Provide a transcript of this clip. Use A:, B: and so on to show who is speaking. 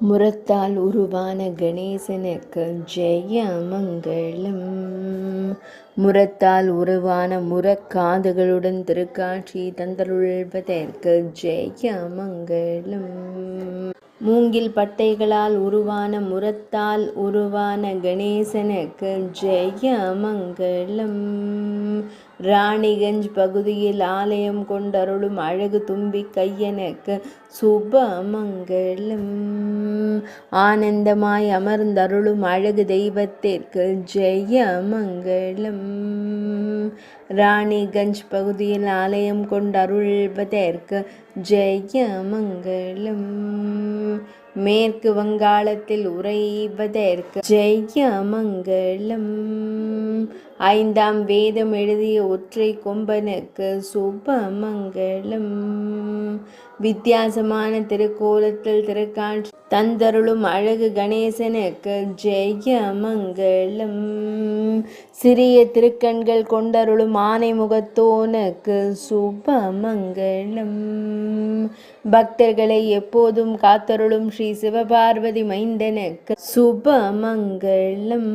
A: முரத்தால் உருவான கணேசனுக்கு ஜெய மங்களம். முரத்தால் உருவான முரக்காதுகளுடன் திருக்காட்சி தந்தருள்வதற்கு ஜெய மங்களம். மூங்கில் பட்டைகளால் உருவான முரத்தால் உருவான கணேசனுக்கு ஜெய மங்களம். ராணிகஞ்ச் பகுதியில் ஆலயம் கொண்டருளும் அழகு தும்பி கையனுக்கு சுப மங்களம். ஆனந்தமாய் அமர்ந்தருளும் அழகு தெய்வத்திற்கு ஜெய மங்களம். ராணிகஞ்ச் பகுதியில் ஆலயம் கொண்டருள்வதற்கு ஜெய மங்களம். மேற்கு வங்காளத்தில் உறைவதற்கு ஜெய மங்களம். 5ஆம் வேதம் எழுதிய ஒற்றை கொம்பனுக்கு சுப மங்களம். வித்தியாசமான திருக்கோலத்தில் திருக்காட்சி தந்தருளும் அழகு கணேசனுக்கு ஜெய மங்களம். சிறிய திருக்கண்கள் கொண்டருளும் ஆனை முகத்தோனுக்கு சுப மங்களம். பக்தர்களை எப்போதும் காத்தருளும் ஸ்ரீ சிவபார்வதி மைந்தனுக்கு சுப மங்களம்.